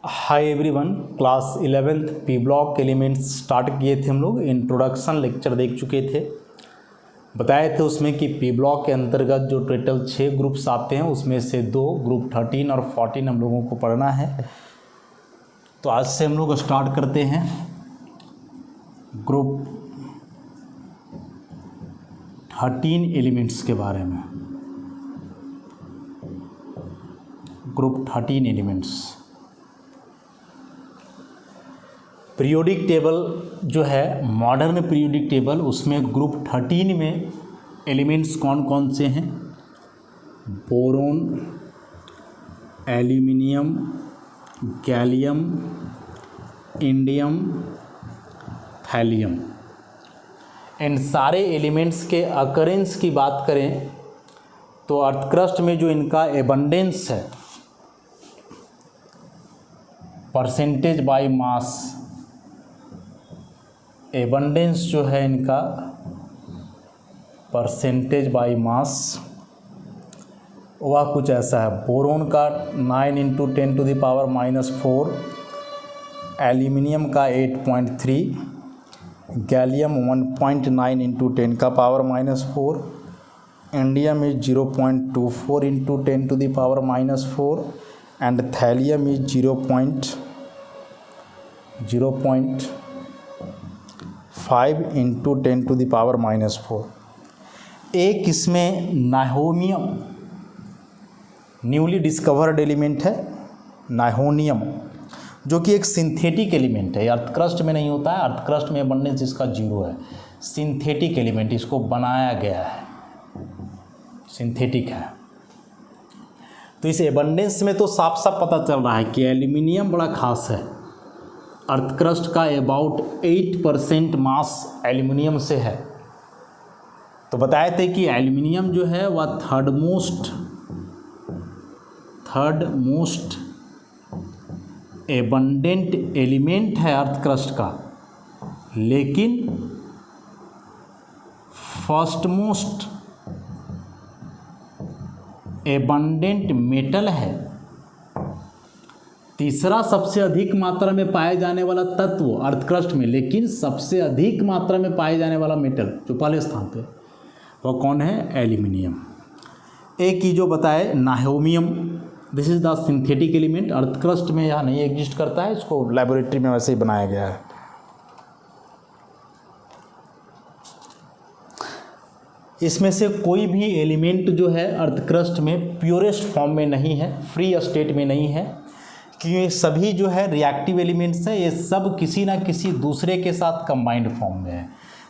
Hi everyone, class 11th P block elements start किए थे हम लोग। इंट्रोडक्शन लेक्चर देख चुके थे। बताए थे उसमें कि पी ब्लॉक के अंतर्गत जो टोटल 6 ग्रुप्स आते हैं उसमें से 2 ग्रुप 13 और 14 हम लोगों को पढ़ना है। तो आज से हम लोग स्टार्ट करते हैं ग्रुप 13 एलिमेंट्स के बारे में। ग्रुप 13 एलिमेंट्स पीरियोडिक टेबल जो है मॉडर्न पीरियोडिक टेबल, उसमें ग्रुप 13 में एलिमेंट्स कौन कौन से हैं? Boron, aluminium, gallium, indium, thallium. इन सारे एलिमेंट्स के अकरेंस की बात करें तो अर्थ क्रस्ट में जो इनका एबंडेंस है, परसेंटेज बाय मास, एबंडेंस जो है इनका परसेंटेज बाय मास, वह कुछ ऐसा है। बोरोन का 9 × 10⁻⁻⁴, एल्यूमिनियम का 8.3, gallium 1.9 × 10⁻⁻⁴, indium is 0.24 × 10⁻⁻⁴, and thallium is 0.5 × 10⁻⁴। एक इसमें नाइहोनियम न्यूली डिस्कवर्ड एलिमेंट है, नाइहोनियम, जो कि एक सिंथेटिक एलिमेंट है। अर्थ क्रस्ट में नहीं होता है, अर्थ क्रस्ट में अबंडेंस इसका 0 है। सिंथेटिक एलिमेंट, इसको बनाया गया है, सिंथेटिक है। तो इस एबंडेंस में तो साफ साफ पता चल रहा है कि एल्यूमिनियम बड़ा खास है। अर्थ क्रस्ट का अबाउट 8% मास एल्यूमिनियम से है। तो बताए थे कि एल्यूमिनियम जो है वह थर्ड मोस्ट एबंडेंट एलिमेंट है अर्थ क्रस्ट का, लेकिन फर्स्ट मोस्ट एबंडेंट मेटल है। तीसरा सबसे अधिक मात्रा में पाए जाने वाला तत्व अर्थ क्रस्ट में, लेकिन सबसे अधिक मात्रा में पाए जाने वाला मेटल जो पहले स्थान पे, वह कौन है? एल्यूमिनियम। एक ही जो बताए nihonium, this is the synthetic element. Earth crust में यह नहीं एग्जिस्ट करता है, इसको लैबोरेटरी में वैसे ही बनाया गया है। इसमें से कोई भी एलिमेंट जो है अर्थ क्रस्ट में प्योरेस्ट फॉर्म में नहीं है, फ्री स्टेट में नहीं है, क्योंकि सभी जो है रिएक्टिव एलिमेंट्स हैं। ये सब किसी ना किसी दूसरे के साथ कंबाइंड फॉर्म में है।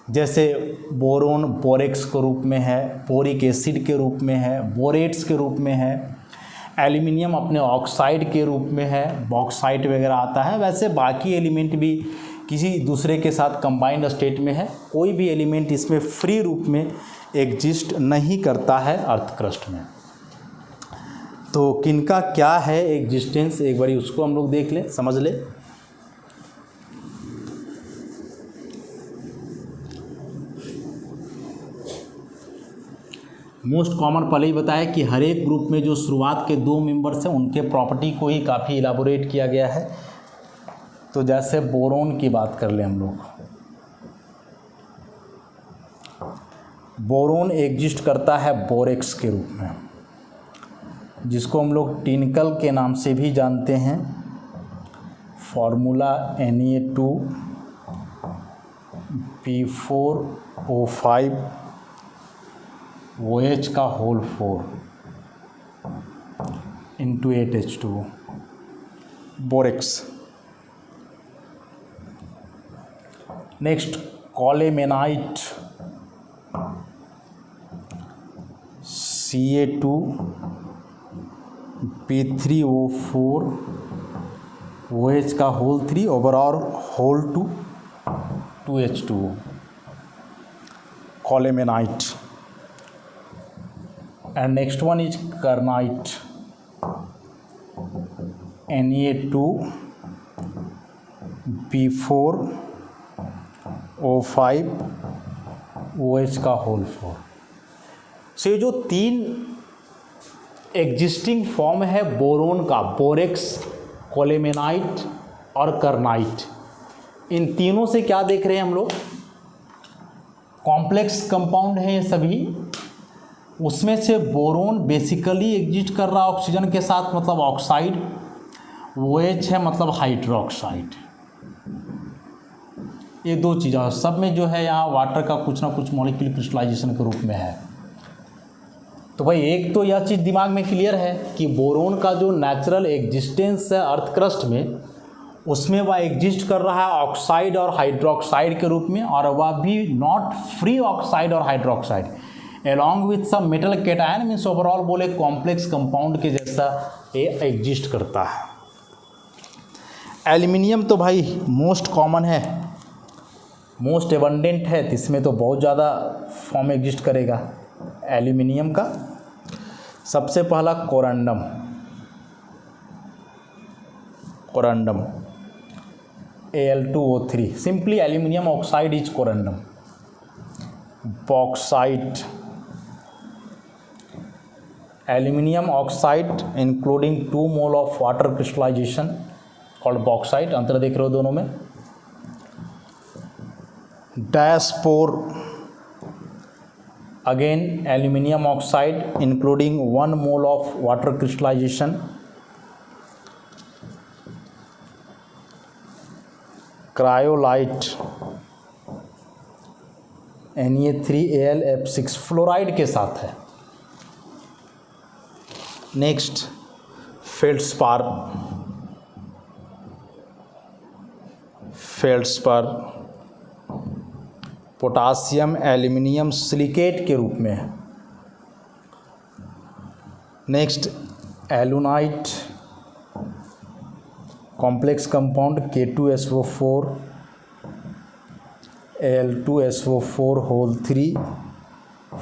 जैसे बोरोन बोरेक्स के रूप में है, बोरिक एसिड के रूप में है, बोरेट्स के रूप में है, एल्यूमिनियम अपने ऑक्साइड के रूप में है, बॉक्साइट वगैरह आता है। वैसे बाकी एलिमेंट भी किसी दूसरे के साथ कंबाइंड स्टेट में है। कोई भी एलिमेंट इसमें फ्री रूप में एग्जिस्ट नहीं करता है अर्थ क्रस्ट में। तो किनका क्या है एग्जिस्टेंस, एक बारी उसको हम लोग देख ले, समझ ले। मोस्ट कॉमन पहले ही बताया कि हर एक ग्रुप में जो शुरुआत के 2 मेंबर्स हैं उनके प्रॉपर्टी को ही काफ़ी इलाबोरेट किया गया है। तो जैसे बोरोन की बात कर ले हम लोग, बोरोन एग्जिस्ट करता है बोरेक्स के रूप में, जिसको हम लोग टिनकल के नाम से भी जानते हैं। फॉर्मूला Na2P4O5 OH का whole 4 × 8H2O, borax. Next colemanite, Ca2P3O4 OH का whole 3 overall whole 2H2O, colemanite. And next one is kernite, Na2P4O5 OH का होल 4। से जो 3 एग्जिस्टिंग फॉर्म है बोरोन का, बोरेक्स कोलेमेनाइट और करनाइट। इन तीनों से क्या देख रहे हैं हम लोग, कॉम्प्लेक्स कंपाउंड है ये सभी। उसमें से बोरोन बेसिकली एग्जिस्ट कर रहा है ऑक्सीजन के साथ, मतलब ऑक्साइड। OH है मतलब हाइड्रोक्साइड। ये दो चीज़ें सब में जो है यहाँ वाटर का कुछ ना कुछ मॉलिक्यूल क्रिस्टलाइजेशन के रूप में है। तो भाई एक तो यह चीज़ दिमाग में क्लियर है कि बोरोन का जो नेचुरल एग्जिस्टेंस है अर्थ क्रस्ट में, उसमें वह एग्जिस्ट कर रहा है ऑक्साइड और हाइड्रोक्साइड के रूप में, और वह भी नॉट फ्री ऑक्साइड और hydroxide, along with some metal cation, means overall बोले कॉम्प्लेक्स कंपाउंड के जैसा ये एग्जिस्ट करता है। एल्यूमिनियम तो भाई मोस्ट कॉमन है, मोस्ट एबंडेंट है, तो इसमें तो बहुत ज़्यादा फॉर्म एग्जिस्ट करेगा एल्यूमिनियम का। सबसे पहला corundum, corundum Al2O3, simply aluminium oxide is corundum. Bauxite, aluminium oxide including 2 mole of water crystallisation called bauxite. अंतर देख रहे हो दोनों में। Diaspore, again aluminium oxide including 1 mole of water crystallisation. Cryolite, Na3AlF6 fluoride के साथ है। Next feldspar, feldspar potassium aluminium silicate के रूप में है। Next alunite, complex compound K2SO4 Al2SO4 whole 3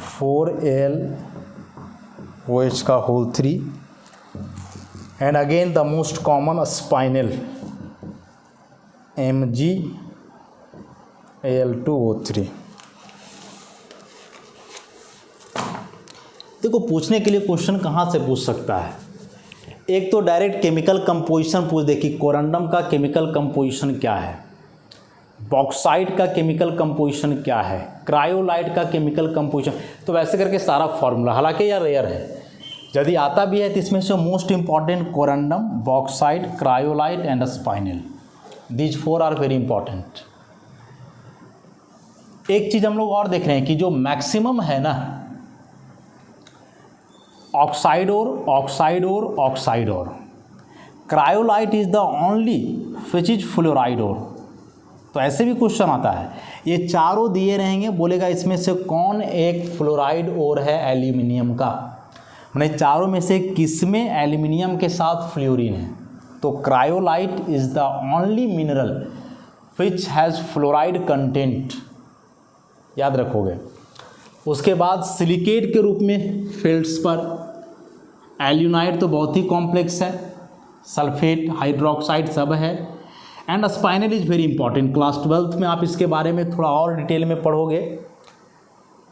4AlOH का whole 3 and again the most common spinal MgAl2O3। देखो पूछने के लिए क्वेश्चन कहाँ से पूछ सकता है। एक तो डायरेक्ट केमिकल कंपोजिशन पूछ दे कि कोरंडम का केमिकल कंपोजिशन क्या है, बॉक्साइट का केमिकल कंपोजिशन क्या है, क्रायोलाइट का केमिकल कंपोजिशन, तो वैसे करके सारा फॉर्मूला, हालांकि यह रेयर है, यदि आता भी है तो इसमें से most important corundum, bauxite, cryolite and spinel, these 4 are very important. एक चीज़ हम लोग और देख रहे हैं कि जो मैक्सिमम है ना, ऑक्साइड और cryolite is the only which is fluoride और। तो ऐसे भी क्वेश्चन आता है, ये चारों दिए रहेंगे, बोलेगा इसमें से कौन एक फ्लोराइड और है एल्यूमिनियम का, मैंने चारों में से किसमें एल्यूमिनियम के साथ फ्लोरीन है। तो cryolite is the only mineral which has fluoride content, याद रखोगे। उसके बाद सिलिकेट के रूप में फेल्ड्स्पार, एल्यूनाइट तो बहुत ही कॉम्प्लेक्स है, सल्फेट, हाइड्रोक्साइड सब है, and spinal is very important. Class 12th में आप इसके बारे में थोड़ा और डिटेल में पढ़ोगे।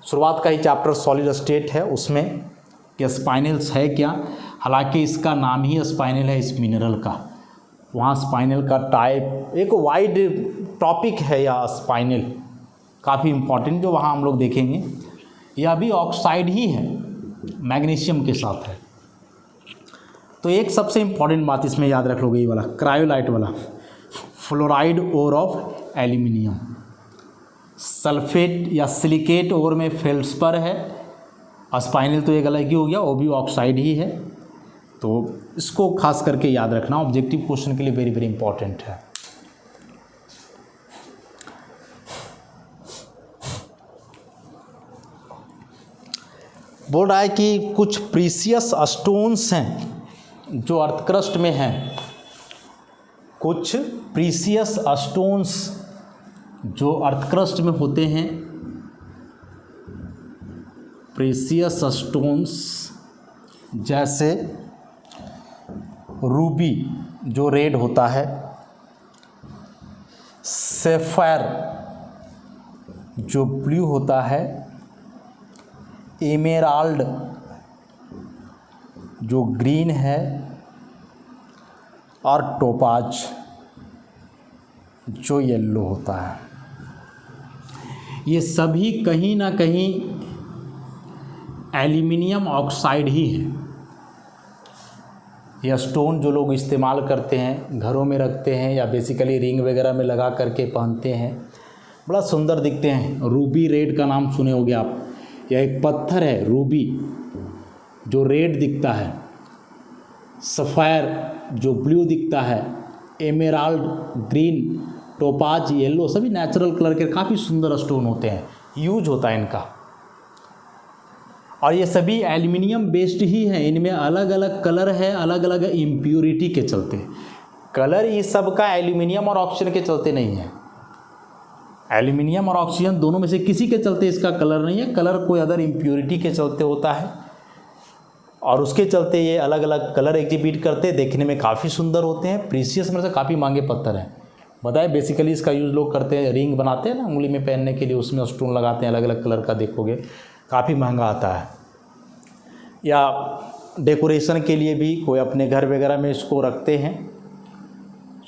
शुरुआत का ही चैप्टर सॉलिड स्टेट है, उसमें कि स्पाइनल्स है क्या, हालांकि इसका नाम ही स्पाइनल है इस मिनरल का। वहाँ स्पाइनल का टाइप एक वाइड टॉपिक है, या स्पाइनल काफ़ी इंपॉर्टेंट जो वहाँ हम लोग देखेंगे। यह भी ऑक्साइड ही है, मैग्नीशियम के साथ है। तो एक सबसे इम्पॉर्टेंट बात इसमें याद रख लोगे, ये वाला क्रायोलाइट वाला, fluoride ore of aluminium. Sulphate या सिलिकेट ओर में फेल्ड्स्पार है, स्पाइनल तो एक अलग ही हो गया, वो भी ऑक्साइड ही है। तो इसको खास करके याद रखना, ऑब्जेक्टिव क्वेश्चन के लिए वेरी वेरी इंपॉर्टेंट है। बोल रहा है कि कुछ प्रीसियस स्टोन्स हैं जो अर्थ क्रस्ट में हैं, कुछ प्रीसियस स्टोन्स जो अर्थ क्रस्ट में होते हैं, प्रीसियस स्टोन्स जैसे रूबी जो रेड होता है, सैफायर जो ब्लू होता है, एमेराल्ड जो ग्रीन है, और टोपाज जो येलो होता है, ये सभी कहीं ना कहीं एल्यूमिनियम ऑक्साइड ही है। यह स्टोन जो लोग इस्तेमाल करते हैं, घरों में रखते हैं या बेसिकली रिंग वगैरह में लगा करके पहनते हैं, बड़ा सुंदर दिखते हैं। रूबी रेड का नाम सुने होंगे आप। यह एक पत्थर है रूबी, जो रेड दिखता है, सफ़ायर जो ब्लू दिखता है, एमेराल्ड ग्रीन, टोपाज येलो, सभी नेचुरल कलर के काफ़ी सुंदर स्टोन होते हैं, यूज होता है इनका। और ये सभी एल्यूमिनियम बेस्ड ही हैं। इनमें अलग अलग कलर है, अलग अलग इम्प्योरिटी के चलते। कलर ये सब का एल्यूमिनियम और ऑक्सीजन के चलते नहीं है। एल्यूमिनियम और ऑक्सीजन दोनों में से किसी के चलते इसका कलर नहीं है। कलर कोई अदर इम्प्योरिटी के चलते होता है और उसके चलते ये अलग अलग कलर एग्जिबिट करते हैं। देखने में काफ़ी सुंदर होते हैं। प्रीशियस में से काफ़ी महंगे पत्थर हैं। बताए बेसिकली इसका यूज़ लोग करते हैं, रिंग बनाते हैं ना उंगली में पहनने के लिए, उसमें स्टोन लगाते हैं अलग अलग कलर का, देखोगे काफ़ी महंगा आता है। या डेकोरेशन के लिए भी कोई अपने घर वगैरह में इसको रखते हैं,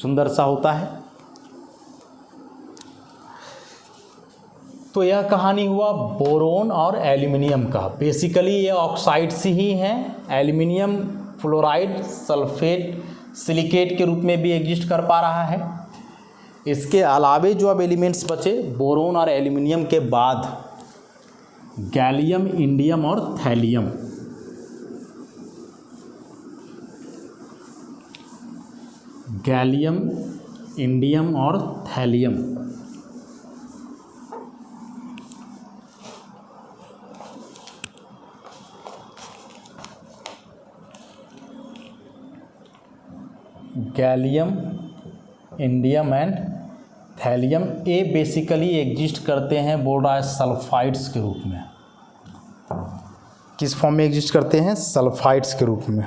सुंदर सा होता है। तो यह कहानी हुआ बोरोन और एल्यूमिनियम का। बेसिकली ये ऑक्साइड्स ही हैं। एल्यूमिनियम फ्लोराइड सल्फेट सिलिकेट के रूप में भी एग्जिस्ट कर पा रहा है। इसके अलावे जो अब एलिमेंट्स बचे बोरोन और एल्यूमिनियम के बाद गैलियम, इंडियम और थैलियम। गैलियम, इंडियम और thallium. Gallium, indium and thallium, ये बेसिकली एग्जिस्ट करते हैं, बोल रहा है सल्फाइड्स के रूप में। किस फॉर्म में एग्जिस्ट करते हैं? सल्फाइड्स के रूप में।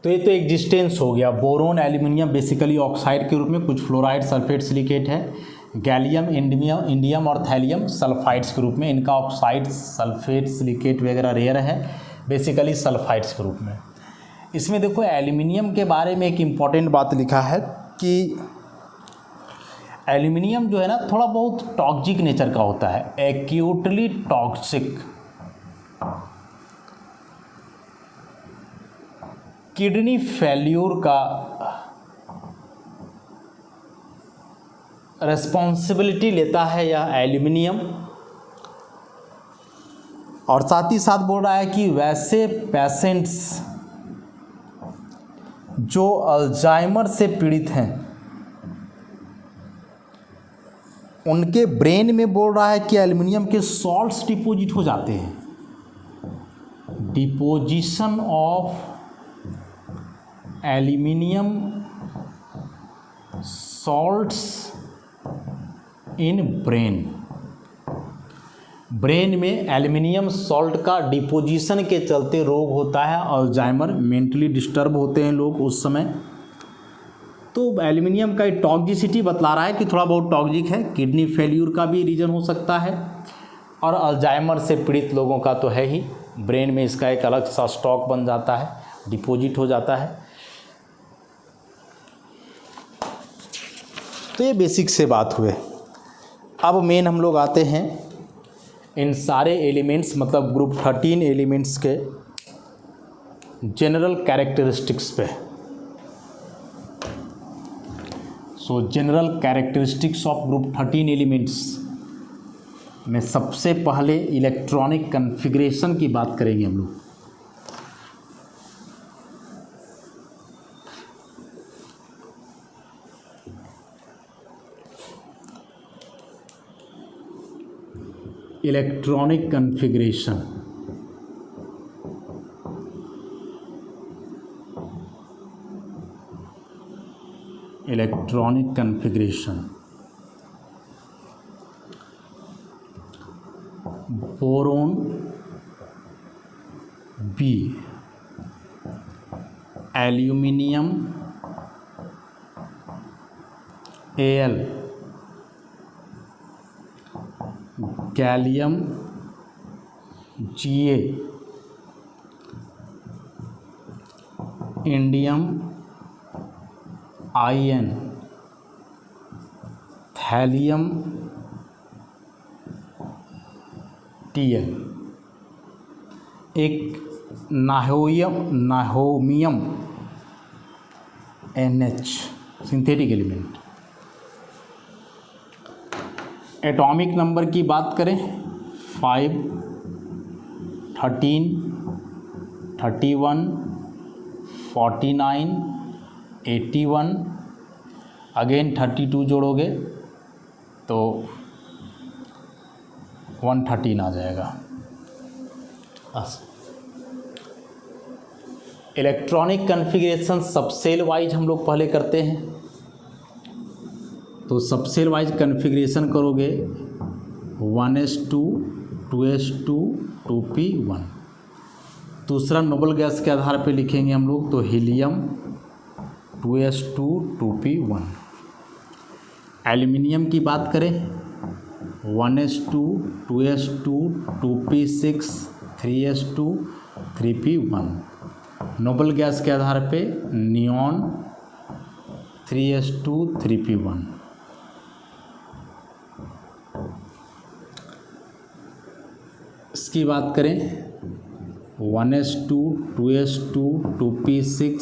तो ये तो एग्जिस्टेंस हो गया। बोरोन एल्यूमिनियम बेसिकली ऑक्साइड के रूप में, कुछ फ्लोराइड सल्फेट सिलिकेट है। गैलियम, इंडियम और थैलियम सल्फाइड्स के रूप में। इनका ऑक्साइड सल्फेट सिलिकेट वगैरह रेयर है, बेसिकली सल्फाइड्स के रूप में। इसमें देखो एल्यूमिनियम के बारे में एक इम्पॉर्टेंट बात लिखा है कि एल्यूमिनियम जो है ना थोड़ा बहुत टॉक्सिक नेचर का होता है, एक्यूटली टॉक्सिक। किडनी फेल्यूर का रिस्पॉन्सिबिलिटी लेता है यह एल्यूमिनियम। और साथ ही साथ बोल रहा है कि वैसे पेशेंट्स जो अल्जाइमर से पीड़ित हैं उनके ब्रेन में बोल रहा है कि एल्यूमिनियम के सॉल्ट्स डिपोजिट हो जाते हैं। Deposition of aluminium salts in brain. Brain में एल्यूमिनियम सॉल्ट का डिपोजिशन के चलते रोग होता है अल्जाइमर। मेंटली डिस्टर्ब होते हैं लोग उस समय। तो एल्यूमिनियम का टॉक्सिसिटी बतला रहा है कि थोड़ा बहुत टॉक्सिक है। किडनी फेल्यूर का भी रीज़न हो सकता है और अल्जाइमर से पीड़ित लोगों का तो है ही। ब्रेन में इसका एक अलग सा स्टॉक बन जाता है, डिपोजिट हो जाता है। तो ये बेसिक से बात हुए। अब मेन हम लोग आते हैं इन सारे एलिमेंट्स, मतलब ग्रुप 13 एलिमेंट्स के जनरल कैरेक्टरिस्टिक्स पे। सो general characteristics of group 13 elements में सबसे पहले इलेक्ट्रॉनिक कॉन्फ़िगरेशन की बात करेंगे हम लोग। Electronic configuration. Electronic configuration boron B, aluminium Al, gallium Ga, indium In, thallium Tl, एक nihonium NH synthetic element. Atomic number की बात करें 5, 13, 31, 49, 81, अगेन 32 जोड़ोगे तो 113 आ जाएगा। इलेक्ट्रॉनिक कन्फिग्रेशन सब सेल वाइज हम लोग पहले करते हैं, तो सब सेल वाइज कन्फिग्रेशन करोगे 1s2, 2s2, 2p1। दूसरा नोबल गैस के आधार पे लिखेंगे हम लोग, तो हीलियम 2s2, 2p1। एल्युमिनियम की बात करें 1s2, 2s2, 2p6, 3s2, 3p1। Noble gas के आधार पे नियॉन 3s2, 3p1। इसकी बात करें 1s2, 2s2, 2p6,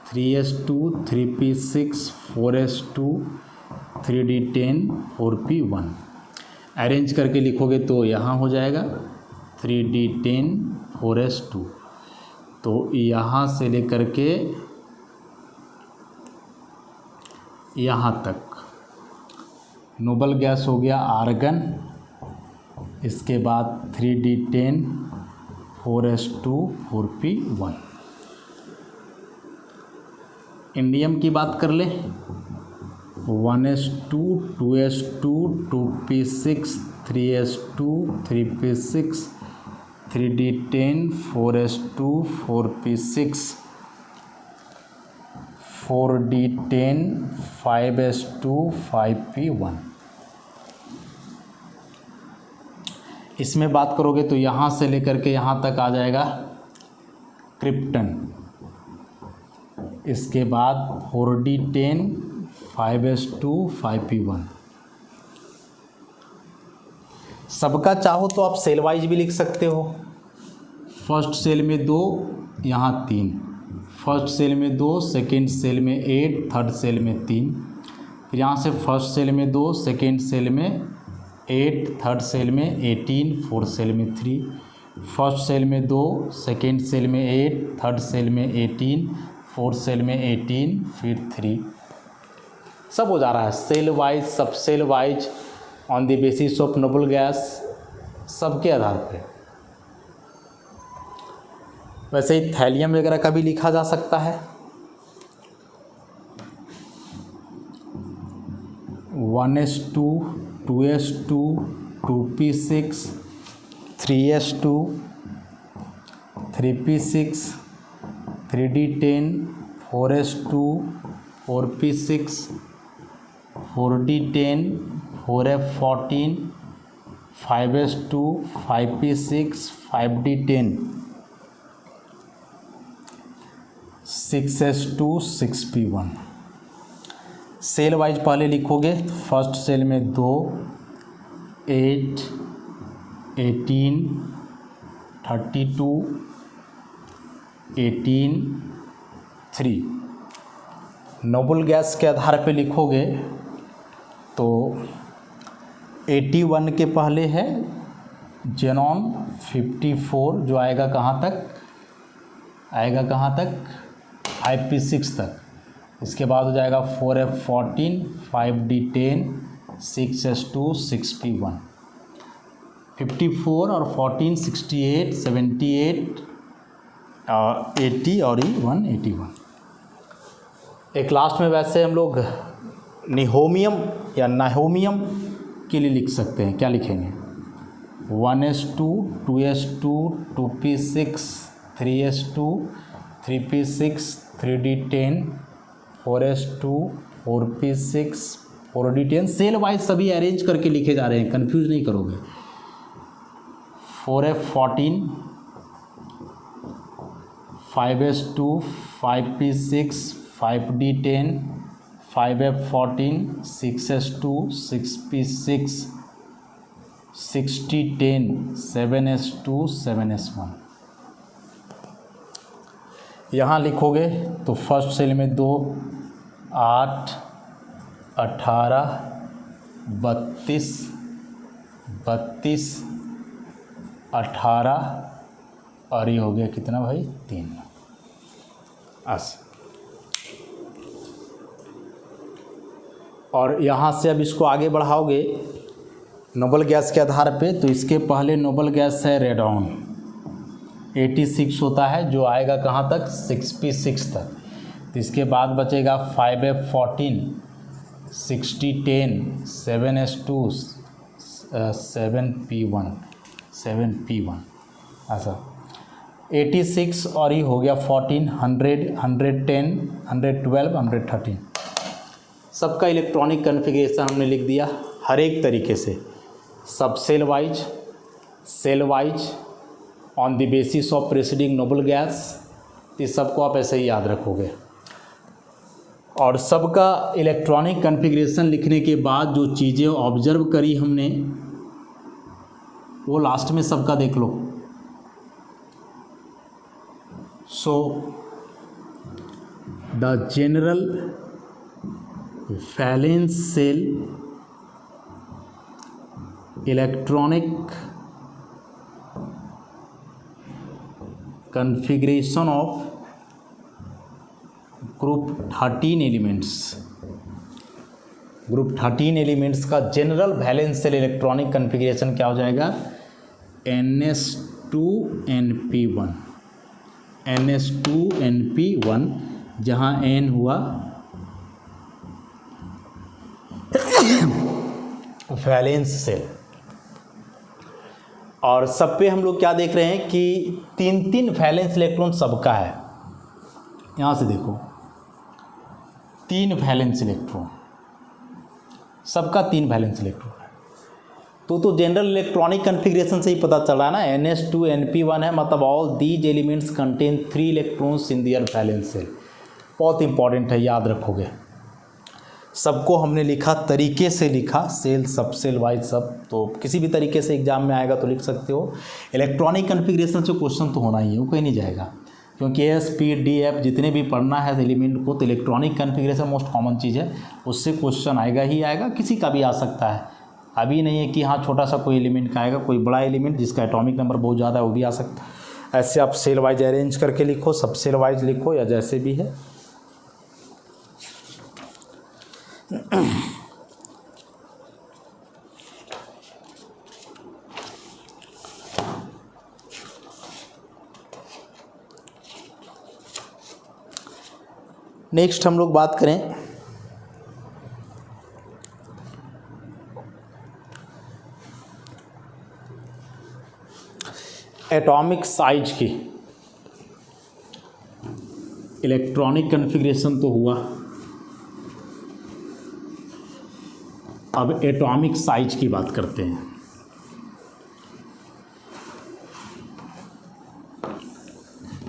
3s2, 3p6, 4s2, 3d10, 4p1। Arrange करके लिखोगे तो यहाँ हो जाएगा 3d10, 4s2। तो यहाँ से लेकर के यहाँ तक नोबल गैस हो गया आर्गन, इसके बाद 3d10, 4s2, 4p1। इंडियम की बात कर ले 1s2, 2s2, 2p6, 3s2, 3p6, 3d10, 4s2, 4p6, 4d10, 5s2, 5p1। इसमें बात करोगे तो यहाँ से लेकर के यहाँ तक आ जाएगा क्रिप्टन, इसके बाद 4d10, 5s2, 5p1। सबका चाहो तो आप सेल वाइज भी लिख सकते हो। फर्स्ट सेल में 2, यहाँ 3, फर्स्ट सेल में 2, सेकेंड सेल में 8, थर्ड सेल में 3, फिर यहाँ से फर्स्ट सेल में 2, सेकेंड सेल में 8, थर्ड सेल में 18, फोर्थ सेल में 3, फर्स्ट सेल में 2, सेकेंड सेल में 8, थर्ड सेल में 18, फोर्थ सेल में 18, फिर 3। सब हो जा रहा है shell wise, sub shell wise on the basis of noble gas, सबके आधार पे। वैसे ही थैलियम वगैरह का भी लिखा जा सकता है 1s2, 2s2, 2p6, 3s2, 3p6, 3d10, 4s2, 4p6, 4d10, 4f14, 5s2, 5p6, 5d10, 6s2, 6p1। Cell wise पहले लिखोगे, फर्स्ट सेल में 2, 8, 18, 32, 18, 3। नोबल गैस के आधार पे लिखोगे तो 81 के पहले है जेनॉन 54, जो आएगा कहाँ तक, आएगा कहाँ तक 5p6 तक। इसके बाद हो जाएगा 4f14, 5d10, 6s2, 6p1। 54 और 14, 68, 78, 80 और 181। एक लास्ट में वैसे हम लोग निहोमियम या नाहोमियम के लिए लिख सकते हैं। क्या लिखेंगे 1s2, 2s2, 2p6, 3s2, 3p6, 3d10, 4s2, 4p6, 4d10 cell wise सभी अरेंज करके लिखे जा रहे हैं, कंफ्यूज नहीं करोगे। 4f14, 5s2, 5p6, 5d10, 5f14, 6s2, 6p6, 6010, 7s2, 7s1। यहाँ लिखोगे तो फर्स्ट सेल में 2, 8, 18, 32, 32, 18 और ये हो गया कितना भाई 3। 80। और यहाँ से अब इसको आगे बढ़ाओगे नोबल गैस के आधार पे, तो इसके पहले नोबल गैस है रेडॉन 86 होता है, जो आएगा कहाँ तक 6p6 तक। तो इसके बाद बचेगा 5f14, 6010, 7s2, 7p1, 7p1 ऐसा 86 और ये हो गया 14, 100, 110, 112, 113। सबका इलेक्ट्रॉनिक कन्फिग्रेशन हमने लिख दिया हर एक तरीके से, sub shell wise on the basis of preceding noble gas. इस सबको आप ऐसे ही याद रखोगे। और सबका इलेक्ट्रॉनिक कन्फिग्रेशन लिखने के बाद जो चीज़ें ऑब्जर्व करी हमने वो लास्ट में सबका देख लो। So the general valence shell electronic configuration of group 13 elements, group 13 elements का general valence shell electronic configuration क्या हो जाएगा NS2NP1, NS2NP1, जहाँ N हुआ वैलेंस सेल। और सब पे हम लोग क्या देख रहे हैं कि 3 वैलेंस इलेक्ट्रॉन सबका है। यहाँ से देखो 3 वैलेंस इलेक्ट्रॉन सबका, 3 वैलेंस इलेक्ट्रॉन है। तो जनरल इलेक्ट्रॉनिक कन्फिग्रेशन से ही पता चला ना NS2NP1 है, मतलब all these elements contain 3 electrons in their valence shell. बहुत इंपॉर्टेंट है, याद रखोगे। सबको हमने लिखा, तरीके से लिखा, सेल सब सेल वाइज सब, तो किसी भी तरीके से एग्जाम में आएगा तो लिख सकते हो। इलेक्ट्रॉनिक कन्फिग्रेशन से क्वेश्चन तो होना ही है, वो कहीं नहीं जाएगा, क्योंकि SP-DF जितने भी पढ़ना है एलिमेंट को, तो इलेक्ट्रॉनिक कन्फिग्रेशन मोस्ट कॉमन चीज़ है, उससे क्वेश्चन आएगा ही आएगा, किसी का भी आ सकता है। अभी नहीं है कि हाँ छोटा सा कोई एलिमेंट का आएगा, कोई बड़ा एलिमेंट जिसका एटॉमिक नंबर बहुत ज़्यादा है वो भी आ सकता है। ऐसे आप सेल वाइज अरेंज करके लिखो, सब सेल वाइज लिखो या जैसे भी है। नेक्स्ट हम लोग बात करें एटॉमिक साइज की। इलेक्ट्रॉनिक कन्फिग्रेशन तो हुआ, अब एटॉमिक साइज की बात करते हैं।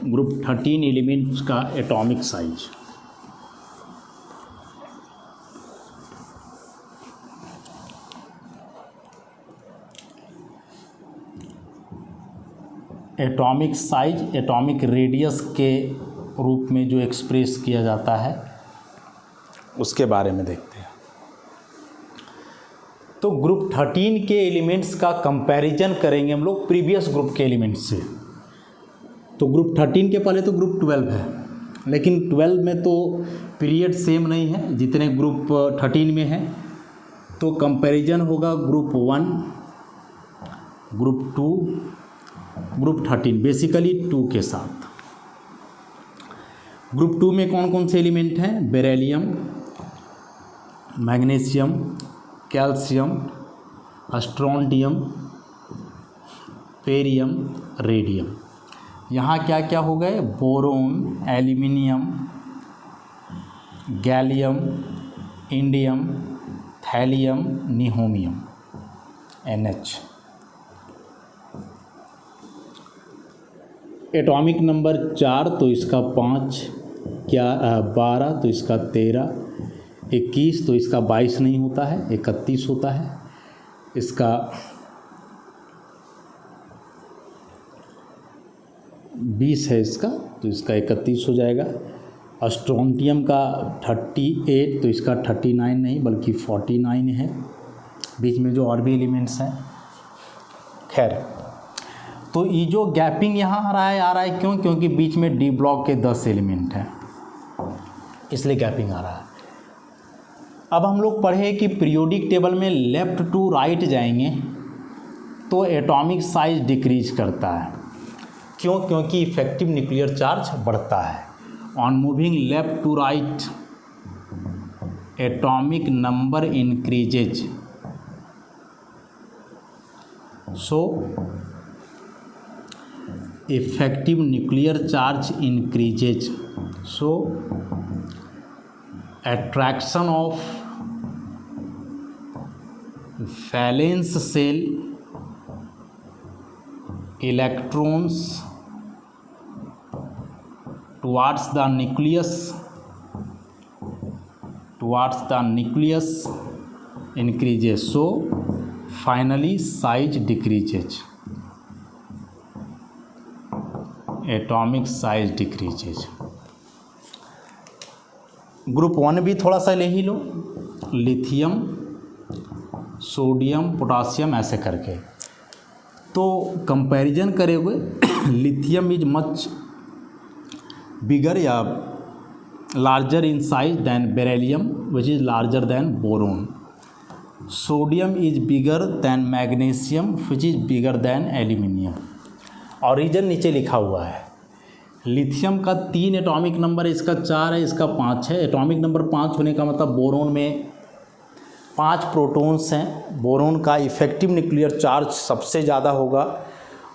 ग्रुप 13 एलिमेंट्स का atomic size. Atomic size atomic radius के रूप में जो एक्सप्रेस किया जाता है उसके बारे में देखते हैं। तो ग्रुप 13 के एलिमेंट्स का कंपैरिजन करेंगे हम लोग प्रीवियस ग्रुप के एलिमेंट्स से। तो ग्रुप 13 के पहले तो ग्रुप 12 है, लेकिन 12 में तो पीरियड सेम नहीं है जितने ग्रुप 13 में है। तो कंपैरिजन होगा ग्रुप 1, ग्रुप 2, ग्रुप 13, बेसिकली 2 के साथ। ग्रुप 2 में कौन कौन से एलिमेंट हैं? Beryllium, magnesium, calcium, strontium, barium, radium. यहाँ क्या क्या हो गए? Boron, aluminium, gallium, indium, thallium nihonium NH। Atomic number 4 तो इसका 5, 12 तो इसका 13, 21 तो इसका 22 नहीं होता है, 31 होता है। इसका 20 है इसका, तो इसका 31 हो जाएगा। स्ट्रोंटियम का 38 तो इसका 39 नहीं बल्कि 49 है। बीच में जो और भी एलिमेंट्स हैं, खैर तो ये जो गैपिंग यहाँ आ रहा है क्यों? क्योंकि बीच में डी ब्लॉक के 10 एलिमेंट हैं, इसलिए गैपिंग आ रहा है। अब हम लोग पढ़े कि पीरियोडिक टेबल में लेफ़्ट टू राइट जाएंगे तो एटॉमिक साइज डिक्रीज करता है। क्यों? क्योंकि इफेक्टिव न्यूक्लियर चार्ज बढ़ता है। On moving left to right atomic number increases, so effective nuclear charge increases, so attraction of valence shell electrons towards the nucleus increases, so finally size decreases, atomic size decreases. Group 1 भी थोड़ा सा ले ही लो, lithium, sodium, potassium ऐसे करके। तो comparison करे हुए lithium is much bigger या larger in size than beryllium which is larger than boron. Sodium is bigger than magnesium which is bigger than aluminium. Origin नीचे लिखा हुआ है। लिथियम का 3 एटॉमिक नंबर, इसका 4 है, इसका 5 है। एटॉमिक नंबर 5 होने का मतलब बोरोन में 5 प्रोटॉन्स हैं। बोरोन का इफेक्टिव न्यूक्लियर चार्ज सबसे ज़्यादा होगा।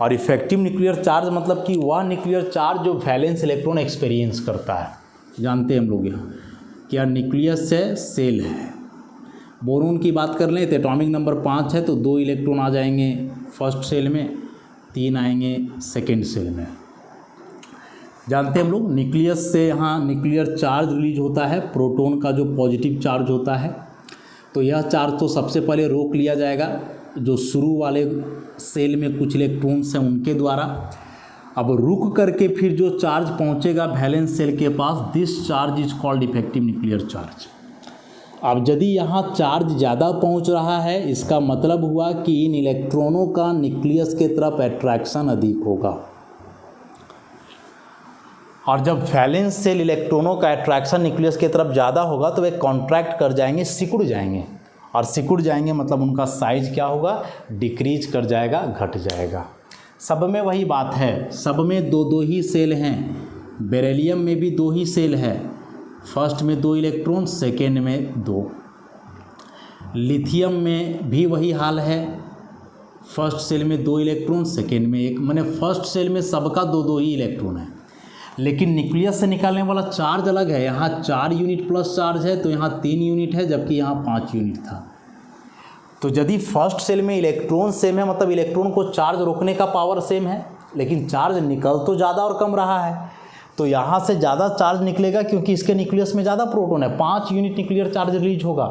और इफेक्टिव न्यूक्लियर चार्ज मतलब कि वह न्यूक्लियर चार्ज जो वैलेंस इलेक्ट्रॉन एक्सपीरियंस करता है। जानते हैं हम लोग यहाँ क्या न्यूक्लियस है, सेल है। बोरोन की बात कर लें तो एटॉमिक नंबर 5 है, तो 2 इलेक्ट्रॉन आ जाएंगे फर्स्ट सेल में, 3 आएंगे सेकेंड सेल में। जानते हैं हम लोग न्यूक्लियस से यहाँ न्यूक्लियर चार्ज रिलीज होता है, प्रोटॉन का जो पॉजिटिव चार्ज होता है। तो यह चार्ज तो सबसे पहले रोक लिया जाएगा जो शुरू वाले सेल में कुछ इलेक्ट्रॉन्स हैं उनके द्वारा। अब रुक करके फिर जो चार्ज पहुँचेगा वैलेंस सेल के पास, this charge is called effective nuclear charge. अब यदि यहाँ चार्ज ज़्यादा पहुँच रहा है, इसका मतलब हुआ कि इन इलेक्ट्रॉनों का न्यूक्लियस के तरफ अट्रैक्शन अधिक होगा। और जब वैलेंस सेल इलेक्ट्रॉनों का अट्रैक्शन न्यूक्लियस की तरफ ज़्यादा होगा तो वे कॉन्ट्रैक्ट कर जाएंगे, सिकुड़ जाएंगे। और सिकुड़ जाएंगे मतलब उनका साइज क्या होगा, डिक्रीज कर जाएगा, घट जाएगा। सब में वही बात है, सब में 2-2 ही सेल हैं। बेरिलियम में भी 2 ही सेल है, फर्स्ट में 2 इलेक्ट्रॉन, सेकेंड में 2। लिथियम में भी वही हाल है, फर्स्ट सेल में 2 इलेक्ट्रॉन, सेकेंड में 1। मैंने फर्स्ट सेल में सबका 2-2 ही इलेक्ट्रॉन है। लेकिन न्यूक्लियस से निकालने वाला चार्ज अलग है। यहाँ 4 यूनिट प्लस चार्ज है, तो यहाँ 3 यूनिट है, जबकि यहाँ 5 यूनिट था। तो यदि फर्स्ट सेल में इलेक्ट्रॉन सेम है, मतलब इलेक्ट्रॉन को चार्ज रोकने का पावर सेम है, लेकिन चार्ज निकल तो ज़्यादा और कम रहा है। तो यहाँ से ज़्यादा चार्ज निकलेगा क्योंकि इसके न्यूक्लियस में ज़्यादा प्रोटॉन है, 5 यूनिट न्यूक्लियर चार्ज रिलीज होगा।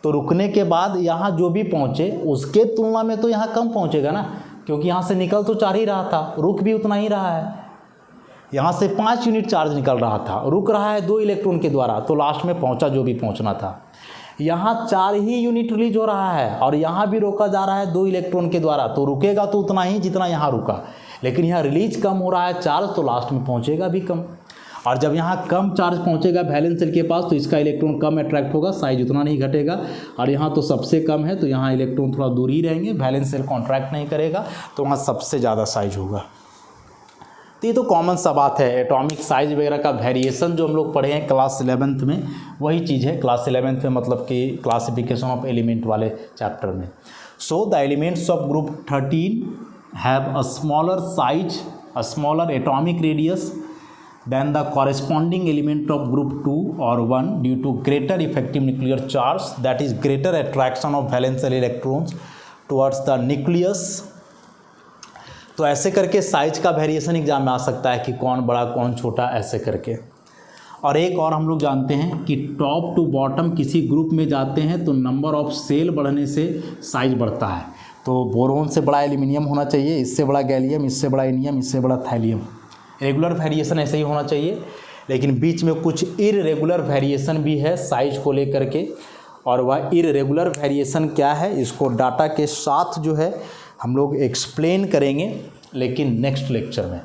तो रुकने के बाद यहाँ जो भी पहुँचे उसके तुलना में तो यहाँ कम पहुँचेगा ना, क्योंकि यहाँ से निकल तो 4 ही रहा था, रुक भी उतना ही रहा है। यहाँ से 5 यूनिट चार्ज निकल रहा था, रुक रहा है 2 इलेक्ट्रॉन के द्वारा, तो लास्ट में पहुँचा जो भी पहुँचना था। यहाँ 4 ही यूनिट रिलीज हो रहा है और यहाँ भी रोका जा रहा है 2 इलेक्ट्रॉन के द्वारा, तो रुकेगा तो उतना ही जितना यहाँ रुका। लेकिन यहाँ रिलीज कम हो रहा है चार्ज, तो लास्ट में पहुँचेगा भी कम। और जब यहाँ कम चार्ज पहुँचेगा वैलेंस सेल के पास, तो इसका इलेक्ट्रॉन कम अट्रैक्ट होगा, साइज उतना नहीं घटेगा। और यहाँ तो सबसे कम है, तो यहाँ इलेक्ट्रॉन थोड़ा दूर ही रहेंगे, वैलेंस सेल कॉन्ट्रैक्ट नहीं करेगा, तो वहाँ सबसे ज़्यादा साइज होगा। तो ये तो कॉमन सा बात है। एटॉमिक साइज वगैरह का वेरिएशन जो हम लोग पढ़े हैं क्लास 11th में, वही चीज़ है क्लास 11th में, मतलब कि क्लासिफिकेशन ऑफ एलिमेंट वाले चैप्टर में। So the elements of group 13 have a smaller size, a smaller atomic radius then the corresponding element of group 2 or 1 due to greater effective nuclear charge, that is greater attraction of valence electrons towards the nucleus। तो ऐसे करके size का variation exam में आ सकता है कि कौन बड़ा कौन छोटा, ऐसे करके। और एक और हम लोग जानते हैं कि टॉप टू बॉटम किसी ग्रुप में जाते हैं तो नंबर ऑफ सेल बढ़ने से साइज बढ़ता है। तो बोरोन से बड़ा एल्यूमिनियम होना चाहिए, इससे बड़ा गैलियम, इससे बड़ा इंडियम, इससे बड़ा थैलियम। रेगुलर वेरिएशन ऐसे ही होना चाहिए, लेकिन बीच में कुछ इररेगुलर वेरिएशन भी है साइज को लेकर के। और वह इररेगुलर वेरिएशन क्या है, इसको डाटा के साथ जो है हम लोग एक्सप्लेन करेंगे, लेकिन नेक्स्ट लेक्चर में।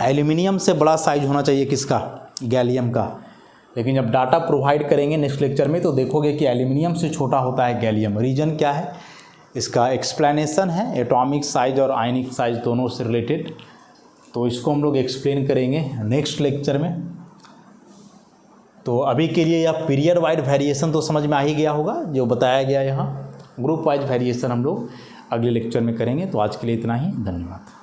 एल्यूमिनियम से बड़ा साइज होना चाहिए किसका, गैलियम का, लेकिन जब डाटा प्रोवाइड करेंगे नेक्स्ट लेक्चर में तो देखोगे कि एल्यूमिनियम से छोटा होता है गैलियम। रीज़न क्या है, इसका एक्सप्लेनेशन है एटॉमिक साइज और आयनिक साइज दोनों से रिलेटेड, तो इसको हम लोग एक्सप्लेन करेंगे नेक्स्ट लेक्चर में। तो अभी के लिए यह पीरियड वाइड वेरिएशन तो समझ में आ ही गया होगा जो बताया गया यहाँ। ग्रुप वाइज वेरिएशन हम लोग अगले लेक्चर में करेंगे। तो आज के लिए इतना ही, धन्यवाद।